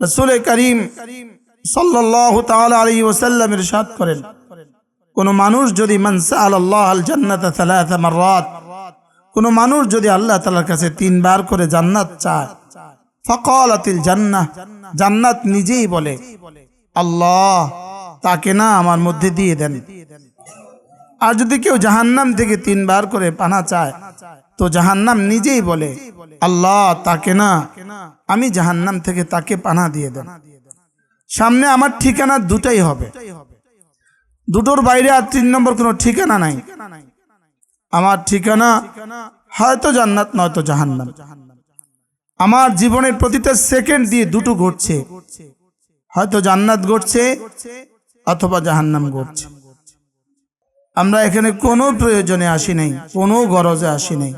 রাসূল করিম সাল্লাল্লাহু তাআলা আলাইহি ওয়াসাল্লাম ইরশাদ করেন, কোন মানুষ যদি মান সাআলাল্লাহ আল জান্নাতা সালাসা মাররাত, কোন মানুষ যদি আল্লাহ তাআলার কাছে তিনবার করে জান্নাত চায়, ফাকালাতিল জান্নাহ, জান্নাত নিজেই বলে আল্লাহ তাকে না আমার মধ্যে দিয়ে দেন। আর যদি কেউ জাহান্নাম থেকে তিনবার করে পানা চায়, তো জাহান্নাম নিজেই বলে আল্লাহ তাকে না আমি জাহান্নাম থেকে তাকে পানা দিয়ে দেন। সামনে আমার ঠিকানা দুটাই হবে, দুটোর বাইরে আর 3 নম্বর কোনো ঠিকানা নাই। আমার ঠিকানা হয়তো জান্নাত নয়তো জাহান্নাম। আমার জীবনের প্রতিটা সেকেন্ড দিয়ে দুটো ঘটছে, হয়তো জান্নাত ঘটছে অথবা জাহান্নাম ঘটছে। আমরা এখানে কোনো প্রয়োজনে আসি নাই, কোনো গরজে আসি নাই,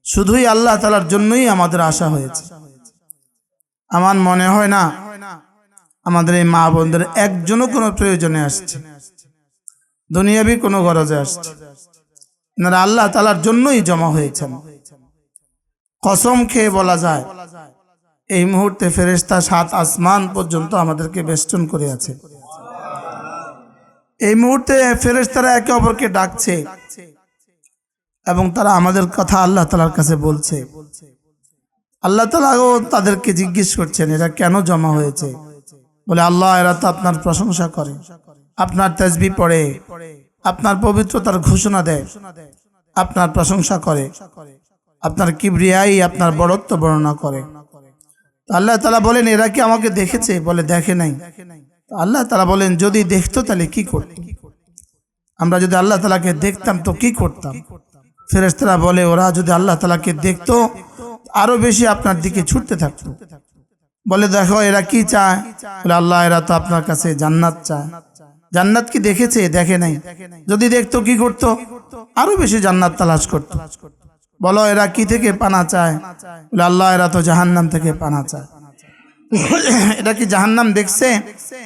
শুধুই আল্লাহ তাআলার জন্যই আমাদের আসা হয়েছে। আমার মনে হয় না আমাদের এই মা বোনদের একজনও কোনো প্রয়োজনে আসছে, দুনিয়াবি কোনো গরজে আসছে। এনারা আল্লাহ তাআলার জন্যই জমা হয়েছেন। কসম খেয়ে বলা যায় এই মুহূর্তে ফেরেশতা 7 আসমান পর্যন্ত আমাদেরকে বেষ্টন করে আছে। এই মুহূর্তে ফেরেশতারা একে অপরকে ডাকছে এবং তারা আমাদের কথা আল্লাহ তাআলার কাছে বলছে। আল্লাহ তাআলাও তাদেরকে জিজ্ঞেস করছেন এরা কেন জমা হয়েছে। বলে আল্লাহ এরা তো আপনার প্রশংসা করে, আপনার তাসবিহ পড়ে, আপনার পবিত্রতার ঘোষণা দেয়, আপনার প্রশংসা করে, আপনার কিবরিয়াই আপনার বড়ত্ব বর্ণনা করে। আল্লাহ তাআলা বলেন এরা কি আমাকে দেখেছে? বলে দেখে নাই। আল্লাহ তাআলা বলেন যদি দেখতো তাহলে কি করত? আমরা যদি আল্লাহ তাআলাকে দেখতাম তো কি করতাম? ফেরেশতারা বলে ওরা যদি আল্লাহ তাআলাকে দেখতো আরো বেশি আপনার দিকে ছুটতে থাকতো। বলে দেখো এরা কি চায়? বলে আল্লাহ এরা তো আপনার কাছে জান্নাত চায়। জান্নাত কি দেখেছে? দেখে নাই। যদি দেখতো কি করতো? আরো বেশি জান্নাত তালাশ করতো। বলো এরা কি থেকে পানা চায়? বলে আল্লাহ এরা তো জাহান্নাম থেকে পানা চায়। এটা কি জাহান্নাম দেখছে?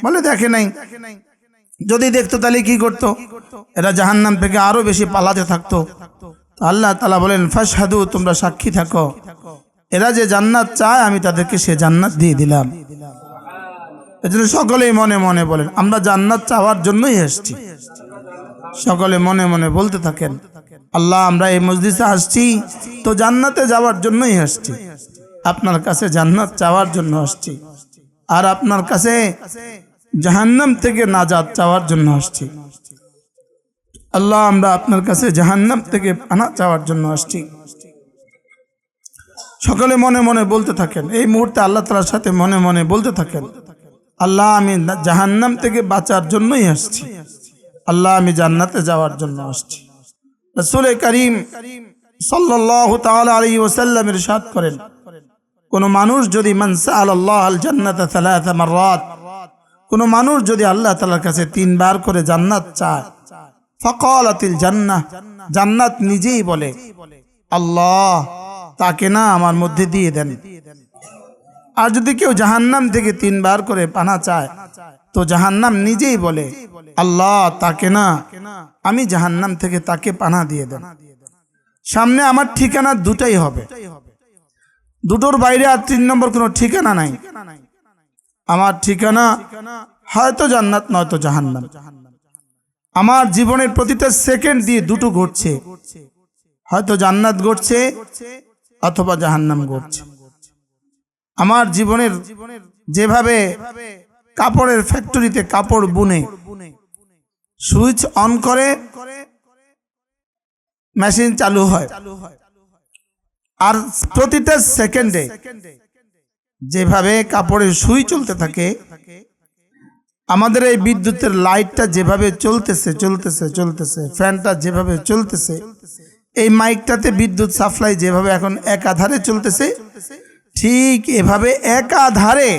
বলে দেখে নাই। যদি দেখতো তাহলে কি করতো? এরা জাহান্নাম থেকে আরো বেশি পালাতে থাকতো। আল্লাহ তাআলা বলেন ফাশহাদু, তোমরা সাক্ষী থাকো, এরা যে জান্নাত চায় আমি তাদেরকে সে জান্নাত দিয়ে দিলাম। এজন্য সকলেই মনে মনে বলেন আমরা জান্নাত চাওয়ার জন্যই এসেছি। সকলে মনে মনে বলতে থাকেন আল্লাহ আমরা এই মজলিসে আসছি তো জান্নাতে যাওয়ার জন্যই আসছি, আপনার কাছে জান্নাত চাওয়ার জন্য আসছি, আর আপনার কাছে জাহান্নাম থেকে নাজাত চাওয়ার জন্য আসছি। আল্লাহ আমরা আপনার কাছে জাহান্নাম থেকে পানা চাওয়ার জন্য আসছি। সকলে মনে মনে বলতে থাকেন, এই মুহূর্তে আল্লাহ তাআলার সাথে মনে মনে বলতে থাকেন আল্লাহ আমি জাহান্নাম থেকে বাঁচার জন্যই আসছি, আল্লাহ আমি জান্নাতে যাওয়ার জন্য আসছি। রাসূল করিম সাল্লাল্লাহু তাআলা আলাইহি ওয়াসাল্লাম ইরশাদ করেন, কোন মানুষ যদি মান সাআলাল্লাহ আল জান্নাতা সালাসা মাররাত, কোন মানুষ যদি আল্লাহ তাআলার কাছে 3 বার করে জান্নাত চায়, ফাকালাতিল জান্নাহ, জান্নাত নিজেই বলে আল্লাহ তাকে না আমার মধ্যে দিয়ে দেন। আর যদি কেউ জাহান্নাম থেকে 3 বার করে পানা চায়, তো জাহান্নাম নিজেই বলে আল্লাহ তাকে না আমি জাহান্নাম থেকে তাকে পানা দিয়ে দেন। সামনে আমার ঠিকানা দুটাই হবে, দুটোর বাইরে আর 3 নম্বর কোনো ঠিকানা নাই। আমার ঠিকানা হয়তো জান্নাত নয়তো জাহান্নাম। আমার জীবনের প্রতিটা সেকেন্ড দিয়ে দুটো ঘটছে, হয়তো জান্নাত ঘটছে অথবা জাহান্নাম ঘটছে। আমার জীবনের যেভাবে কাপড়ের ফ্যাক্টরিতে কাপড় বুনে সুইচ অন করে মেশিন চালু হয়, আর প্রতিটা সেকেন্ডে যেভাবে কাপড়ের সুই চলতে থাকে, আমাদের এই বিদ্যুতের লাইটটা যেভাবে চলতেছে চলতেছে চলতেছে, ফ্যানটা যেভাবে চলতেছে, এই মাইকটাতে বিদ্যুৎ সাপ্লাই যেভাবে এখন একাধারে চলতেছে, ঠিক এভাবে একাধারে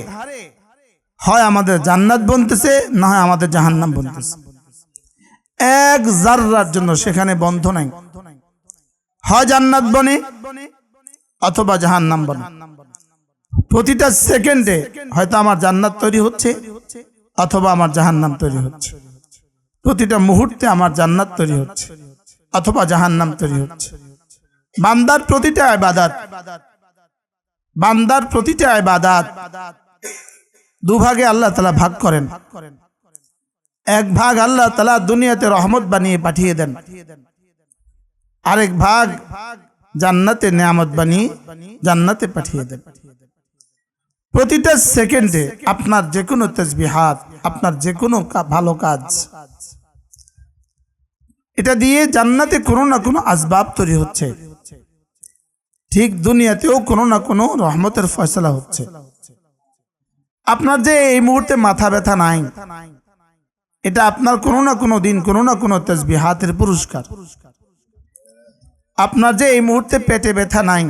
হয় আমাদের জান্নাত বনতেছে না হয় আমাদের জাহান্নাম বনতেছে। এক জাররার জন্য সেখানে বন্ধ নাই, হয় জান্নাত বনে অথবা জাহান্নাম বনে। প্রতিটা সেকেন্ডে হয়তো আমার জান্নাত তৈরি হচ্ছে অথবা আমার জাহান্নাম তৈরি হচ্ছে। প্রতিটা মুহূর্তে আমার জান্নাত তৈরি হচ্ছে অথবা জাহান্নাম তৈরি হচ্ছে। বান্দার প্রতিটা ইবাদত, বান্দার প্রতিটা ইবাদত দুভাগে আল্লাহ তাআলা ভাগ করেন। এক ভাগ আল্লাহ তাআলা দুনিয়াতে রহমত বানিয়ে পাঠিয়ে দেন, আরেক ভাগ জান্নাতে নেয়ামত বানিয়ে জান্নাতে পাঠিয়ে দেন। প্রতিটা সেকেন্ডে আপনার যে কোনো তাসবিহাত, আপনার যে কোনো ভালো কাজ, এটা দিয়ে জান্নাতে কোনো না কোনো আসবাব তৈরি হচ্ছে, ঠিক দুনিয়াতেও কোনো না কোনো রহমতের ফয়সালা হচ্ছে। আপনার যে এই মুহূর্তে মাথা ব্যথা নাই, এটা আপনার কোনো না কোনো দিন কোনো না কোনো তাসবিহাতের পুরস্কার। আপনার যে এই মুহূর্তে পেটে ব্যথা নাই,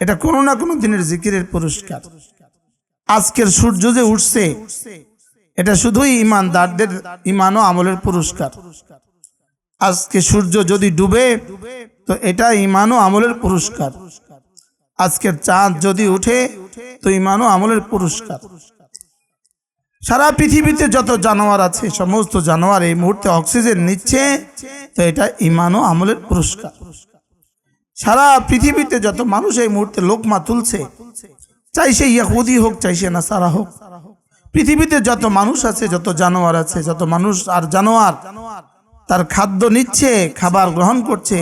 এটা কোনো না কোনো দিনের জিকিরের পুরস্কার। আজকের সূর্য যে উঠছে, এটা শুধুই ইমানদারদের ইমান ও আমলের পুরস্কার। আজকে সূর্য যদি ডুবে, তো এটা ইমান ও আমলের পুরস্কার। আজকের চাঁদ যদি উঠে, তো ইমান ও আমলের পুরস্কার। সারা পৃথিবীতে যত জানোয়ার আছে, সমস্ত জানোয়ার এই মুহূর্তে অক্সিজেন নিচ্ছে, তো এটা ইমান ও আমলের পুরস্কার। সারা পৃথিবীতে যত মানুষ এই মুহূর্তে লোকমা তুলছে, চাই সে ইহুদি হোক, চাই সে নাসারা হোক, পৃথিবীতে যত মানুষ আছে, যত জানোয়ার আছে, যত মানুষ আর জানোয়ার তার খাদ্য নিচ্ছে, খাবার গ্রহণ করছে,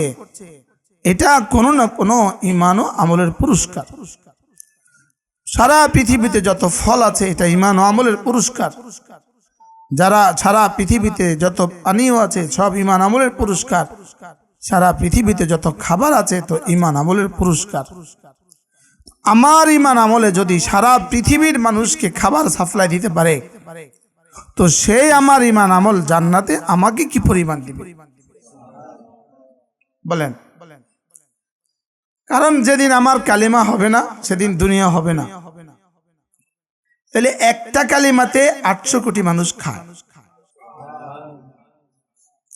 এটা কোনো না কোনো ইমান ও আমলের পুরস্কার। সারা পৃথিবীতে যত ফল আছে, এটা ইমান ও আমলের পুরস্কার। যারা সারা পৃথিবীতে যত পানীয় আছে, সব ইমান আমলের পুরস্কার। সারা পৃথিবীতে যত খাবার আছে, তো ইমান আমলের পুরস্কার। আমার ইমান আমলে যদি সারা পৃথিবীর মানুষকে খাবার সাপ্লাই দিতে পারে, তো সেই আমার ইমান আমল জান্নাতে আমাকে কি পরিমাণ দিবে বলেন? কারণ যেদিন আমার কালিমা হবে না, সেদিন দুনিয়া হবে না। তাহলে একটা কালিমাতে 800 কোটি মানুষ খায়।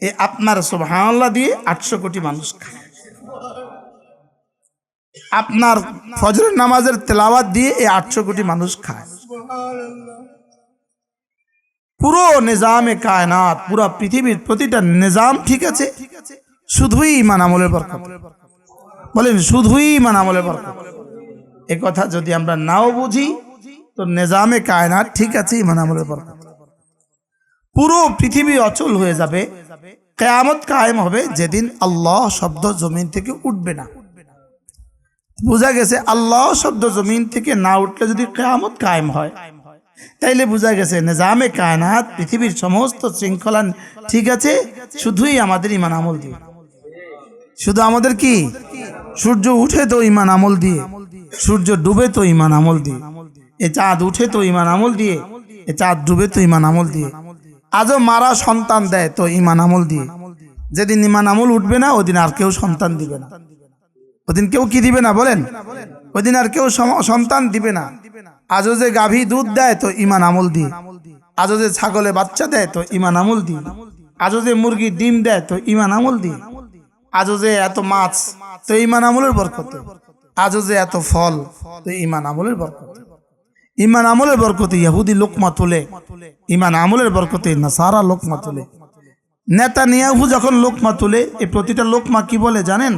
এই আপনার সুবহানাল্লাহ দিয়ে 800 কোটি মানুষ খায়। আপনার ফজরের নামাজের তেলাওয়াত দিয়ে এই 800 কোটি মানুষ খায়। পুরো নিজামে কায়নাত, পুরো পৃথিবীর প্রতিটা নিজাম ঠিক আছে, শুধুই ঈমান আমলের বরকত। বলেন, শুধুই ঈমান আমলের বরকত। এই কথা যদি আমরা নাও বুঝি, তো নিজামে কায়নাত ঠিক আছে, ঈমান আমলের বরকত। পুরো পৃথিবী অচল হয়ে যাবে, কিয়ামত কায়েম হবে যেদিন আল্লাহ শব্দ জমিন থেকে উঠবে না। বোঝা গেছে, আল্লাহ শব্দ জমিন থেকে না উঠলে যদি কিয়ামত কায়েম হয়, তাইলে বোঝা গেছে নিজামে কায়নাত, পৃথিবীর সমস্ত শৃঙ্খলা ঠিক আছে, শুধুই আমাদের ঈমান আমল দিয়ে। শুধু আমাদের কি? সূর্য উঠে তো ঈমান আমল দিয়ে, সূর্য ডুবে তো ঈমান আমল দিয়ে, এ চাঁদ উঠে তো ঈমান আমল দিয়ে, এ চাঁদ ডুবে তো ঈমান আমল দিয়ে। আজও মারা সন্তান দেয় তো ঈমান আমল দিয়ে। যেদিন ঈমান আমল উঠবে না, ওদিন আর কেউ সন্তান দিবে না। ওদিন কেউ কি দিবে না বলেন? ওদিন আর কেউ সন্তান দিবে না। আজও যে গাভী দুধ দেয় তো ঈমান আমল দিয়ে, আজও যে ছাগলে বাচ্চা দেয় তো ঈমান আমল দিয়ে, আজও যে মুরগি ডিম দেয় তো ঈমান আমল দিয়ে, আজও যে এত মাছ তো ঈমান আমলের বরকতে, আজও যে এত ফল তো ঈমান আমলের বরকতে। ঈমান আমলের বরকতে ইহুদি লোকমা তোলে, ঈমান আমলের বরকতে নাসারা লোকমা তোলে। নেতানিয়াহু যখন লোকমা তোলে, এই প্রতিটা লোকমা কি বলে জানেন?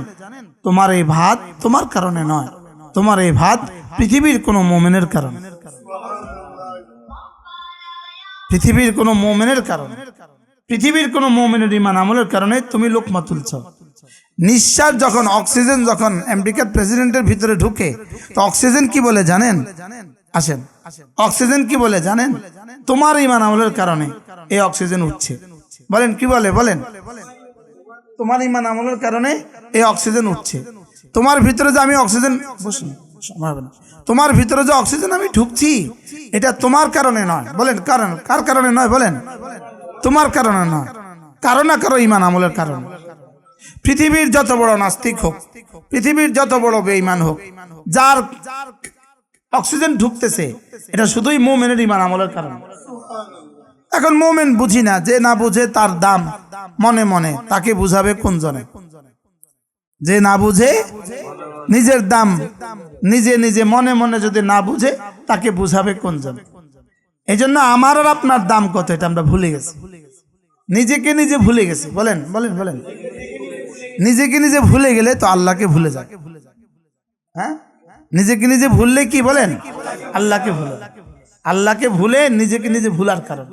তোমার এই ভাত তোমার কারণে নয়, তোমার এই ভাত পৃথিবীর কোন মুমিনের কারণে, পৃথিবীর কোন মুমিনের কারণে, পৃথিবীর কোন মুমিনের ঈমান আমলের কারণে তুমি লোকমা তুলছ। নিঃশ্বাস যখন, অক্সিজেন যখন আমেরিকার প্রেসিডেন্টের ভিতরে ঢুকে, তো অক্সিজেন কি বলে জানেন? আসেন, অক্সিজেন কি বলে জানেন? তোমার ঈমান আমলের কারণে এই অক্সিজেন উঠছে। বলেন কি বলে? বলেন, তোমার ঈমান আমলের কারণে এই অক্সিজেন উঠছে। তোমার ভিতরে যে আমি অক্সিজেন, তোমার ভিতরে যে অক্সিজেন আমি ঢুকছি, এটা তোমার কারণে নয়। বলেন কারণ, কার কারণে নয়? বলেন, তোমার কারণে নয়, কারো না কারো ঈমান আমলের কারণে। পৃথিবীর যত বড় নাস্তিক হোক, পৃথিবীর যত বড় বেঈমান হোক, যার অক্সিজেন ঢুকতেছে, এটা শুধুই মুমিনের ঈমান আমলের কারণে। এখন মুমিন বুঝি না, যে না বুঝে তার দাম মনে মনে, তাকে বুঝাবে কোন জনে? যে না বুঝে নিজের দাম নিজে নিজে মনে মনে যদি না বুঝে, তাকে বুঝাবে কোন জনে? এই জন্য আমার আর আপনার দাম কত, এটা আমরা ভুলে গেছি, নিজেকে নিজে ভুলে গেছি। বলেন বলেন বলেন, নিজেকে নিজে ভুলে গেলে তো আল্লাহকে ভুলে যায়। হ্যাঁ, নিজেকে নিজে ভুললে কি বলেন? আল্লাহকে ভুলে। আল্লাহকে ভুলে নিজেকে নিজে ভুলার কারণ।